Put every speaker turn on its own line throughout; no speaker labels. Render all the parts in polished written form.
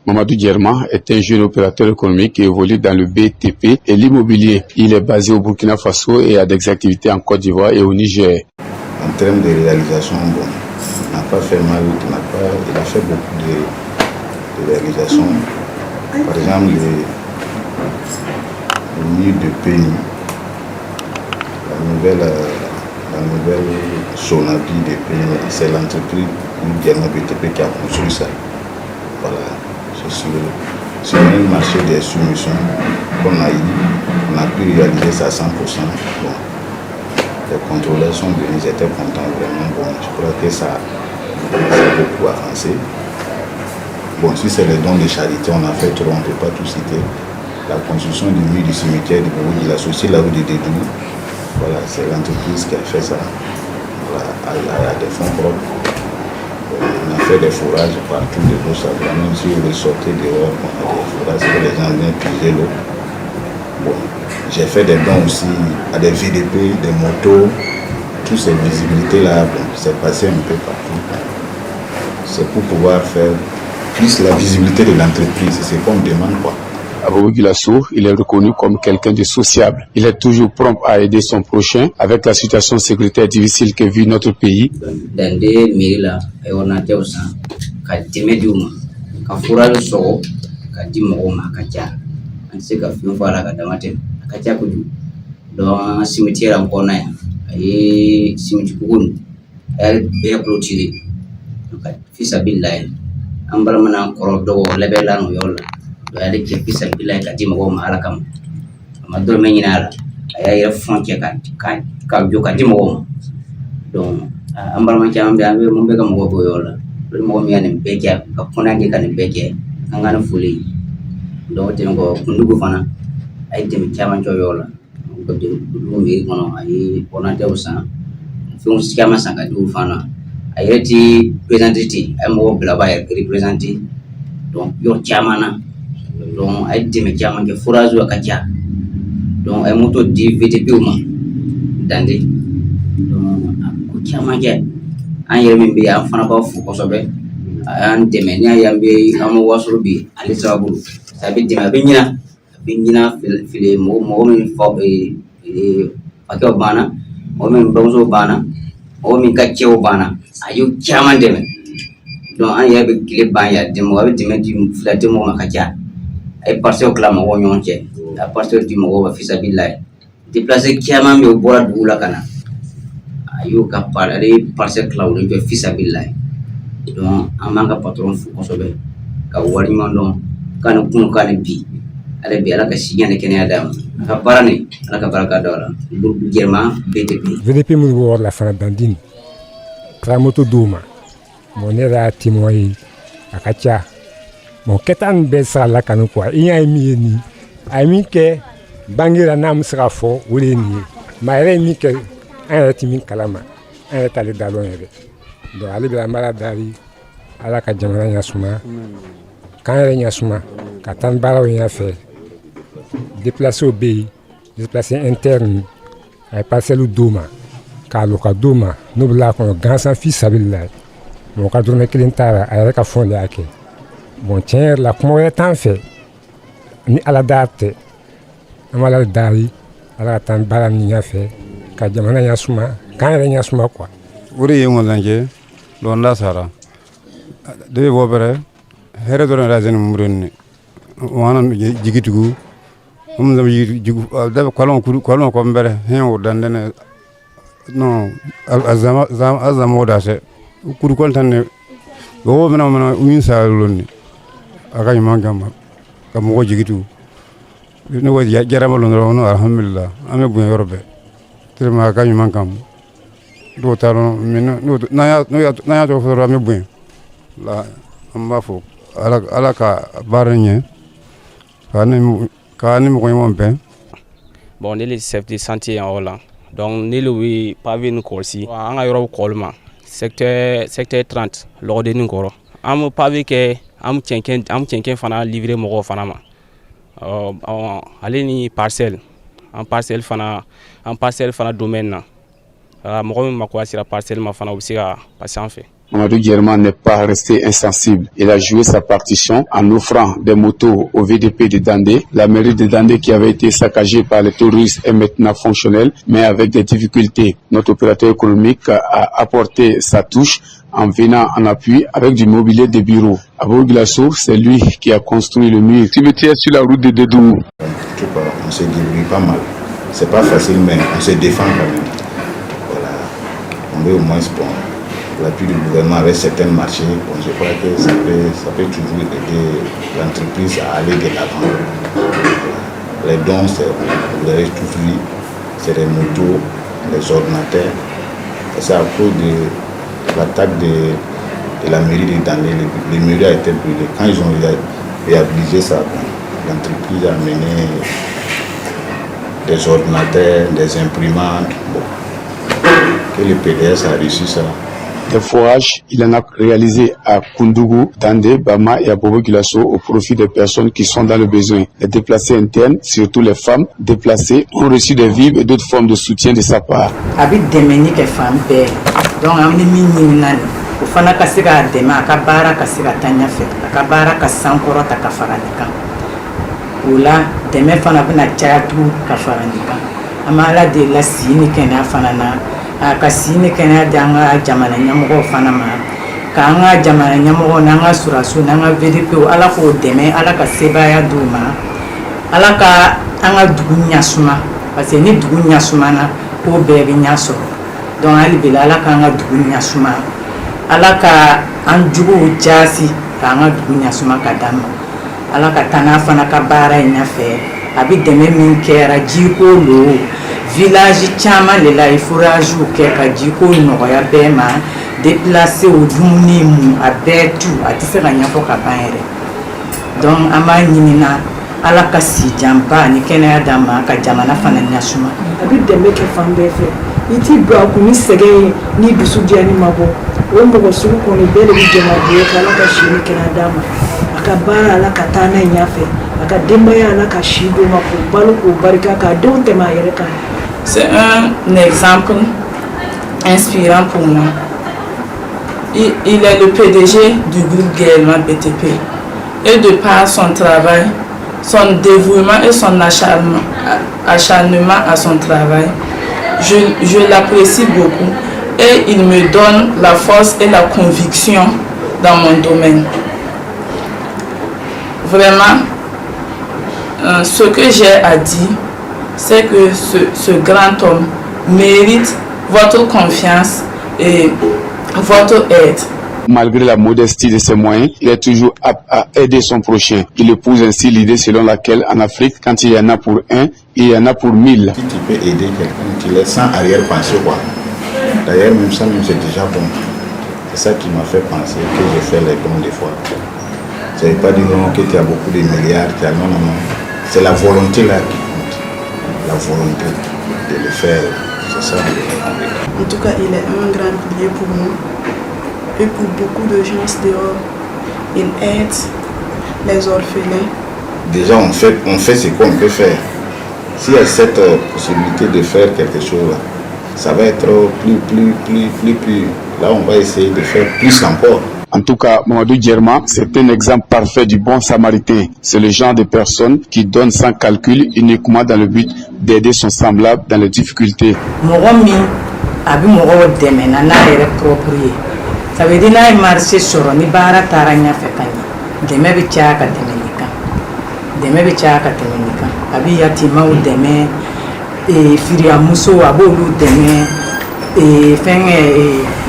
Mamadou Djerma est un jeune opérateur économique qui évolue dans le BTP et l'immobilier. Il est basé au Burkina Faso et a des activités en Côte d'Ivoire et au Niger.
En termes de réalisation, bon, il n'a pas fait mal, il a fait beaucoup de réalisations. Par exemple, le mur de Péni, la nouvelle Sonabi de Péni, c'est l'entreprise Djerma BTP qui a construit ça. Voilà, c'est sur un marché des soumissions qu'on a eu, on a pu réaliser ça à 100%. Bon, les contrôleurs sont venus, ils étaient contents vraiment. Bon, je crois que ça a beaucoup avancé. Bon, si c'est les dons de charité, on a fait trop, on ne peut pas tout citer. La construction du mur du cimetière de Bobo, il a associé la rue de Dédou. Voilà, c'est l'entreprise qui a fait ça. Voilà, elle a des fonds propres. On a fait des fourrages partout de l'eau, ça même si vous sortez dehors, on a des fourrages que les gens viennent puiser l'eau. Bon, j'ai fait des dons aussi à des VDP, des motos, toutes ces visibilités-là, bon, c'est passé un peu partout. C'est pour pouvoir faire plus la visibilité de l'entreprise, c'est ce qu'on me demande quoi.
Aboubou Gilasso, il est reconnu comme quelqu'un de sociable. Il est toujours prompt à aider son prochain avec la situation sécuritaire difficile que vit notre pays.
ale ke pisa bila ka di mo ma ala kam ma do me nyina ya ya fon ke ka jo ka di mo don ambar ma ke ambe ambe mo be ka mo go yola do mo mi ane be ke ka kona ke kan be ke an ga na fuli do te ngo kundugo fana ay te mi chama jo yola ko de do mi kono ay ona te usa fon skama sanga du fana ay ti presentiti ay mo bla ba ya representi donc yo chamana donc ay deme jama ke fourage wa katia donc ay moto di VTP uma dande donc ko jama ke an yemi be an fana ba fu ko sobe an deme ni ayambe amo wasuru bi ali sabu sabi deme be nyina file mo min fo be akio bana mo min bonzo bana mo min katia bana ayu jama deme donc an yabe kile ban ya deme wa deme di flate mo katia ay parcelle kala mo nyonche a parcelle di mo ba fisa billahi déplacer kiama mi bora dula kana ayu ka parare parcelle kala wo fisa billahi donc amanga patron fu ko sobe ka wari mandon kana kun kana bi ale bi ala ka sigane kene adam ka parane ala ka baraka dora groupe Djerma
VDP mu wo la fana dandine tramoto duma mo ne ra timoyi akacha mon ketan be sala kanu kwa iya mi ni ami ke bangira nam sra fo wole ni ma re mi ke an timi kalama an tale dalon yebe do ali bi mala dari ala ka jamana nya suma kan re nya suma ka tan baraw nya fe déplacer au pays déplacer interne ay parcelle doma ka lo ka doma no bla ko gansan fi sabillah mo ka tourner kilintara ay ka fonde ake bon tiens la comment est en fait ni ala date amala dari ala tan baram ni yafe ka jamana ya suma kan re nya suma quoi
wuri yengol lanje do nda sara de bo bere here do na zen muronni wana jigitugu zam jigu da kolon ko mbere hen o dandene non azama odase kuru kontanne go mena umin sa lonni aka mangama kam go jigitu no wadi jarama no alhamdulillah ame bu yorbe trema aka mangam do taro min no na ya to foro ame bu la amba fo ala ka baranye ka ni mo ko ben
bon les chefs de santé en Hollande donc ni le pavé nous corsi en a yoro kolma secteur 30 lors de nous goro am pavé ke am tchenken fana livrer mo fana ma aller ni parcelle fana domaine na mo ma ko asira parcelle ma fana aussi ka passer en fait
Mamadou Guerma n'est pas resté insensible. Il a joué sa partition en offrant des motos au VDP de Dandé. La mairie de Dandé qui avait été saccagée par les terroristes est maintenant fonctionnelle, mais avec des difficultés. Notre opérateur économique a apporté sa touche en venant en appui avec du mobilier de bureau. Abou Glasso, c'est lui qui a construit le mur cimetière sur la route de Dédou.
On se débrouille pas mal. C'est pas facile, mais on se défend quand même. Voilà. On veut au moins l'appui du gouvernement avec certains marchés. Bon, je crois que ça peut toujours aider l'entreprise à aller de l'avant. Les dons, vous avez tout vu, c'est les motos, les ordinateurs. C'est à cause de l'attaque de la mairie de Dandé. Les mairies ont été brûlées. Quand ils ont réhabilité ça, l'entreprise a mené des ordinateurs, des imprimantes. Bon. Que le PDS a réussi ça.
Des forages, il en a réalisé à Koundougou, Dandé, Bama et à Bobo Glasso au profit des personnes qui sont dans le besoin. Les déplacés internes, surtout les femmes déplacées, ont reçu des vivres et d'autres formes de soutien de sa part.
Habit Dominique est femme père. Donc, on est mini. Au fana kasiga dema akabara kasiga tanya fe akabara kasankoro takafaranika ula deme fana bina chatu kafaranika amala de la sini kena fana na akasini kena danga jamana nyamugo fana ma kanga jamana nyamugo nanga surasu nanga VDP ala ko deme ala ka sebaya duma ala ka anga dugunya suma parce que ni dugunya suma na ko bebe nyaso donc ali bila ala ka anga dugunya suma ala ka an jugu jasi ka an ka dugu ɲasuma ka d'an ma ala ka taa n'a fana ka baara in ɲɛfɛ a bɛ dɛmɛ min kɛra jiko lo village caman de la ye forage kɛ ka jiko nɔgɔya bɛɛ ma déplacé o dumuni mu a bɛɛ tu a tɛ se ka ɲɛfɔ ka ban yɛrɛ donc an b'a ɲinina ala ka si janba ni kɛnɛya d'an ma ka jamana fana ɲasuma
a bɛ dɛmɛ kɛ fan bɛɛ fɛ i t'i don a kun ni sɛgɛn ye ni dusu diyani ma bɔ o mɔgɔ sugu kɔni bɛɛ de bɛ jɛn a bolo ka ala ka si ni kɛnɛya d'a ma a ka baara ala ka taa n'a ye ɲɛfɛ a ka denbaya ala ka si d'o ma k'o balo k'o barika k'a denw tɛmɛ a yɛrɛ kan.
C'est un exemple inspirant pour moi. Il est le PDG du groupe Guerma BTP et de par son travail, son dévouement et son acharnement à son travail, je l'apprécie beaucoup et il me donne la force et la conviction dans mon domaine. Vraiment, ce que j'ai à dire, c'est que ce grand homme mérite votre confiance et votre aide.
Malgré la modestie de ses moyens, il est toujours apte à aider son prochain. Il épouse ainsi l'idée selon laquelle en Afrique, quand il y en a pour un, il y en a pour 1000.
Si tu peux aider quelqu'un, tu laisses sans arrière-pensée quoi. D'ailleurs, même ça, c'est déjà bon. C'est ça qui m'a fait penser que je fais les dons des fois. Ça ne veut pas dire non, que tu as beaucoup de milliards, non, non, non. C'est la volonté là qui compte. La volonté de le faire, c'est ça.
En tout cas, il est un grand pilier pour nous et pour beaucoup de gens dehors. Il aide les orphelins.
Déjà, on fait ce qu'on peut faire. S'il y a cette possibilité de faire quelque chose, ça va être plus. Là, on va essayer de faire plus encore.
En tout cas, Mamadou Guerma, c'est un exemple parfait du bon samaritain. C'est le genre de personne qui donne sans calcul uniquement dans le but d'aider son semblable dans les difficultés.
Ça veut dire que marché sur ni bara taranya fekani deme bi chaka temenika abi yatima u deme e firia muso abolu deme e fenge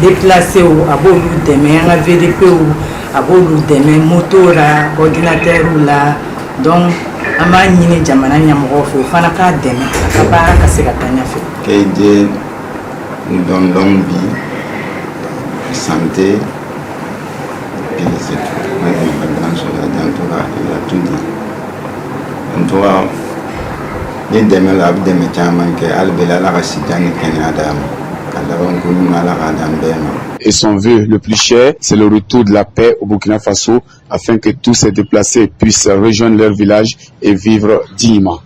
déplacé ou abolu deme nga VDP ou abolu deme motora ordinateur ou la donc ama nyine jamana nyamogo fo fana ka deme ka bara ka se ka tanya fe
que nous donne longue vie, santé, puis c'est tout. Moi, il y a une grande chose à dire, il a tout dit. En tout cas, il y a des gens qui ont dit
et son vœu le plus cher, c'est le retour de la paix au Burkina Faso afin que tous ces déplacés puissent rejoindre leur village et vivre dignement.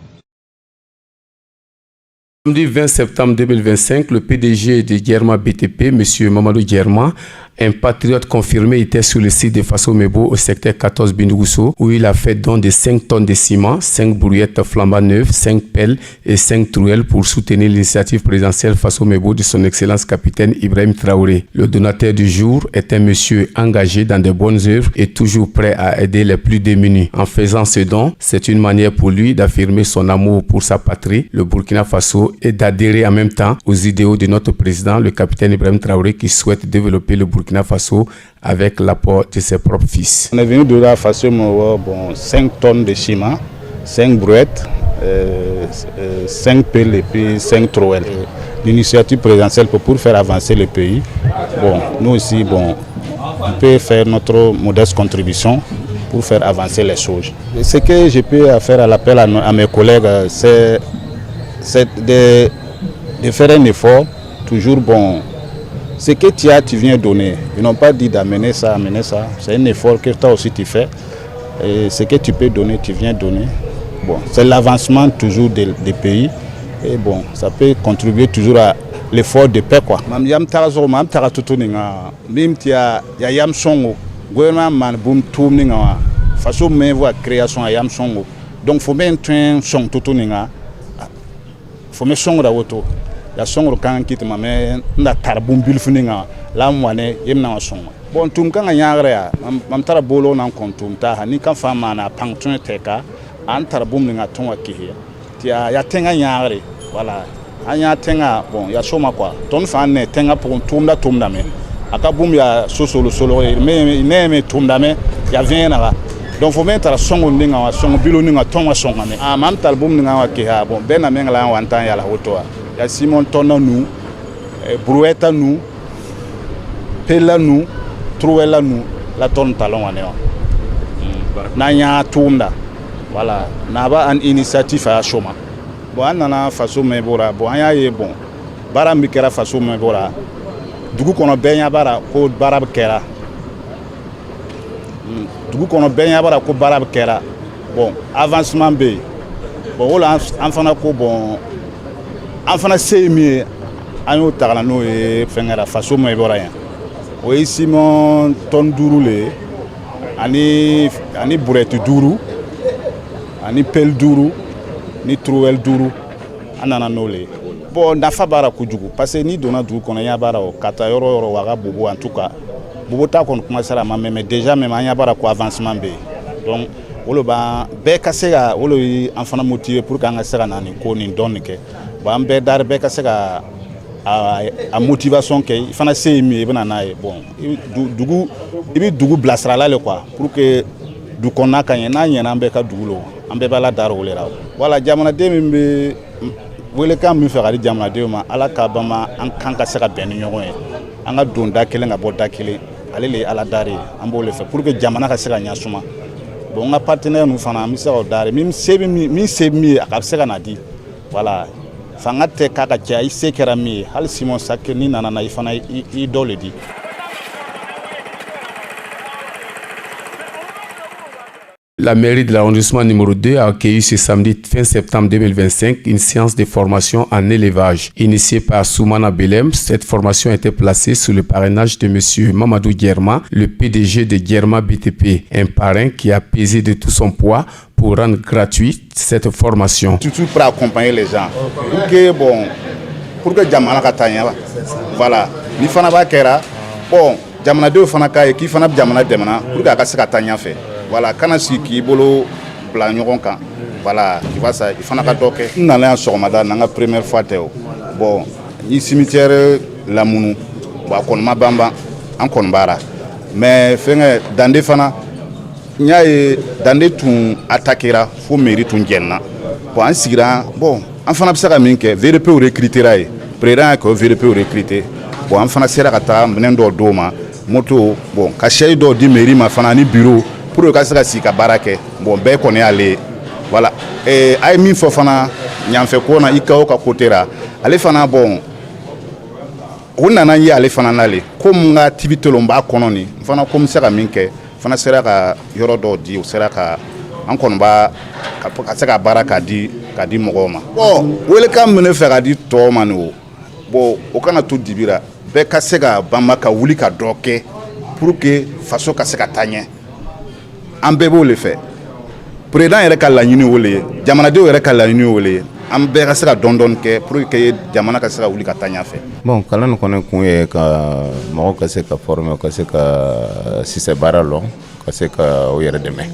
Samedi 20 septembre 2025, le PDG de Guerma BTP, M. Mamadou Guerma, un patriote confirmé, était sur le site de Faso Mebo au secteur 14 Bindougusso, où il a fait don de 5 tonnes de ciment, 5 brouillettes flambant neuves, 5 pelles et 5 trouelles pour soutenir l'initiative présidentielle Faso Mebo de son Excellence capitaine Ibrahim Traoré. Le donateur du jour est un monsieur engagé dans de bonnes œuvres et toujours prêt à aider les plus démunis. En faisant ce don, c'est une manière pour lui d'affirmer son amour pour sa patrie, le Burkina Faso, et d'adhérer en même temps aux idéaux de notre président, le capitaine Ibrahim Traoré, qui souhaite développer le Burkina Faso avec l'apport de ses propres fils.
On est venu de la Faso Mebo, 5 tonnes de ciment, 5 brouettes, 5 pelles et puis 5 trouelles. L'initiative présidentielle pour faire avancer le pays. Nous aussi, on peut faire notre modeste contribution pour faire avancer les choses. Et ce que je peux faire à l'appel à mes collègues, c'est de faire un effort, toujours ce que tu as, tu viens donner. Ils n'ont pas dit d'amener ça, amener ça. C'est un effort que toi aussi tu fais. Et ce que tu peux donner, tu viens donner. C'est l'avancement toujours des pays. Et ça peut contribuer toujours à l'effort de paix, quoi. Donc faut bien son tout faut me son rawoto ya son kan kit mame na tarbum bil funinga la mwane yemna son tum kan nyaare ya mam tara bolo nan kontum ta hani kan fama na pangtun teka an tarbum ninga tonwa kihe tia ya tenga nyaare voilà anya tenga ya soma kwa ton fa ne tenga pour tumda me aka bum ya solo me tumda me ya viena. Donc faut mettre la songo ninga wa songo bilo ninga tonga songa me mam talbum ninga wa ke ha ben amengla wa ntan ya la hoto ya simon tonna nous brouette nous pella nous trouella nous la ton talon ane na nya tumda voilà na ba an initiative a choma anana Faso Mebora anya ye bara mikera Faso Mebora dugu kono benya bara ko bara kera dugu kono benya bara ko bara kera avancement be wala enfana ko enfana semi ayo tagala no e fengera Faso Mebora ya o Simon ton durule ani bureti duru ani pel duru ni trouel duru anana nole nafa bara kujugu parce que ni dona dugu kono ya bara o kata yoro waga bubu en tout cas bubu ta kon commencer à mais déjà même anya bara ko avancement be donc wolo ba be kasega wolo enfana motivé pour kanga sera nani ko ni donke be dar be kasega a motivation ke fana semi bana nae dugu ibi dugu blasra la le quoi pour que du konna kanye na nyena be ka dugulo ambe bala daro wolera wala jamana de mbe wele kam mi fera jamana de ma ala ka bama an kanka sera ben nyogon an ga donda kelen ga boda kelen alele ala dare ambo le fait pour que jamana ka sera nyasuma nga partenaire nous fana mi sera dare mi sebi aka sera na di voilà fanga te kaka cha isekera mi hal Simon Sakeni nana na ifana idole di.
La mairie de l'arrondissement numéro 2 a accueilli ce samedi 20 septembre 2025 une séance de formation en élevage initiée par Soumana Belem. Cette formation a été placée sous le parrainage de M. Mamadou Guerma, le PDG de Guerma BTP, un parrain qui a pesé de tout son poids pour rendre gratuite cette formation.
Surtout pour accompagner les gens. Pour que Jamana Katanya, voilà, ni fana ba kera, Jamana de fana ka qui fana Jamana demana pour que Katanya fait. Voilà, quand on qui bolo blanc kan, voilà, tu vois ça, il faut n'a pas toquer. On allait en Sormada, la première fois théo. Ni cimetière la Mounou, on m'a bamba, en Konbara. Mais dans des fana, il y a dans des tout attaquera, faut mériter un genna. En sigra, en fana psaka minke, VDP ou recruter président que VDP ou recruter. En fana sera kata, menendo doma, moto, caché do di mairie ma fana ni bureau. Pour le cas de la barake, ben qu'on est allé, voilà. Et à mi fofana, n'yam fait quoi na ikao ka kotera. Allez fana on a y aller fana nale. Comme l'activité lomba kononi, fana comme ça minke, fana sera ka yoro do di ou sera ka en konba ka sera baraka di k'a di mɔgɔw ma. Bon welekan min bɛ ne fɛ k'a di tɔw ma nin o bon o kana to dibira bɛɛ ka se ka banba ka wuli ka dɔ kɛ pour que faso ka se ka taa ɲɛ an bɛɛ b'o le fɛ président yɛrɛ ka laɲini o le ye jamanadenw yɛrɛ ka laɲini o le ye an bɛɛ ka se ka dɔn kɛ pour que jamana ka se ka wuli ka taa ɲɛfɛ.
Bon kalan nin kɔni kun ye ka mɔgɔw ka se ka former ka se ka sisɛ baara lɔn ka se ka o yɛrɛ dɛmɛ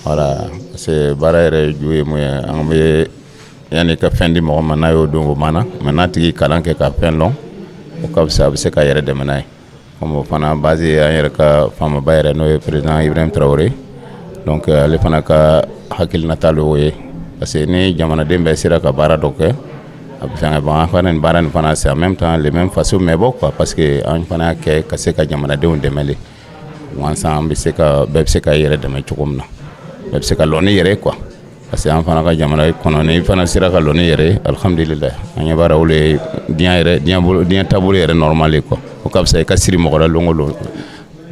voilà parce que baara yɛrɛ ju ye mun ye an bɛ yanni ka fɛn di mɔgɔ ma n'a y'o don o mana mais n'a tigi kalan kɛ ka fɛn lɔn o ka fisa a bɛ se ka yɛrɛ dɛmɛ n'a ye comme o fana base ye an yɛrɛ ka faamaba yɛrɛ n'o ye président Ibrahim Traoré donc ale fana ka hakilinata le o ye parce que ni jamanaden bɛɛ sera ka baara dɔ kɛ a bɛ fɛngɛ bon an fana nin baara nin fana c'est en même temps les mêmes façons mais bon quoi parce que an fana y'a kɛ ka se ka jamanadenw dɛmɛ le wansan an bɛ se ka bɛɛ bɛ se ka yɛrɛ dɛmɛ cogo min na bɛɛ bɛ se ka lɔ ni yɛrɛ quoi parce que an fana ka jamana kɔnɔ ni fana sera ka lɔ ni yɛrɛ alhamdulillah an ɲɛ b'a la o le ye diɲɛ taabolo yɛrɛ normal ye quoi o ka fisa i ka siri mɔgɔ la longo lon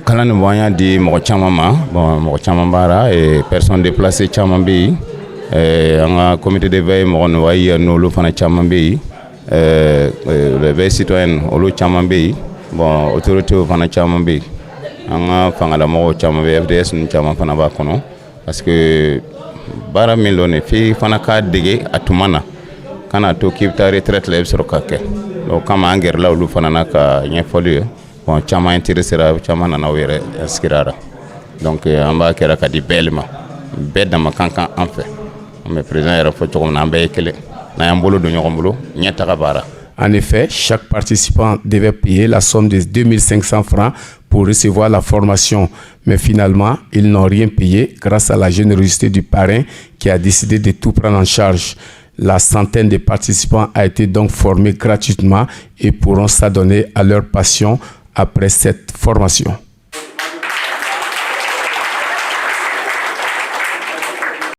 kalan nin bon an y'a di mɔgɔ caman ma bon mɔgɔ caman b'a la personne déplacée caman bɛ yen an ka comité de veille mɔgɔ ninnu wayi n'olu fana caman bɛ yen les veilles citoyennes olu caman bɛ yen bon autorités fana caman bɛ yen an ka fangalamɔgɔw caman bɛ yen FDS ninnu caman fana b'a kɔnɔ parce que baara min lɔ nin f'i fana k'a dege a tuma na kana to k'i bɛ taa retraite la i bɛ sɔrɔ ka kɛ o kama an gɛrɛla olu fana na ka ɲɛfɔli ye bon caman intéressera caman nana o yɛrɛ inscrire la donc an b'a kɛra ka di bɛɛ ma bɛɛ dama kan kan an fɛ mais président yɛrɛ fɔ cogo min na an bɛɛ ye kelen n'an y'an bolo don ɲɔgɔn bolo ɲɛtaga baara.
En effet, chaque participant devait payer la somme de 2500 francs pour recevoir la formation. Mais finalement, ils n'ont rien payé grâce à la générosité du parrain qui a décidé de tout prendre en charge. La centaine de participants a été donc formée gratuitement et pourront s'adonner à leur passion après cette formation.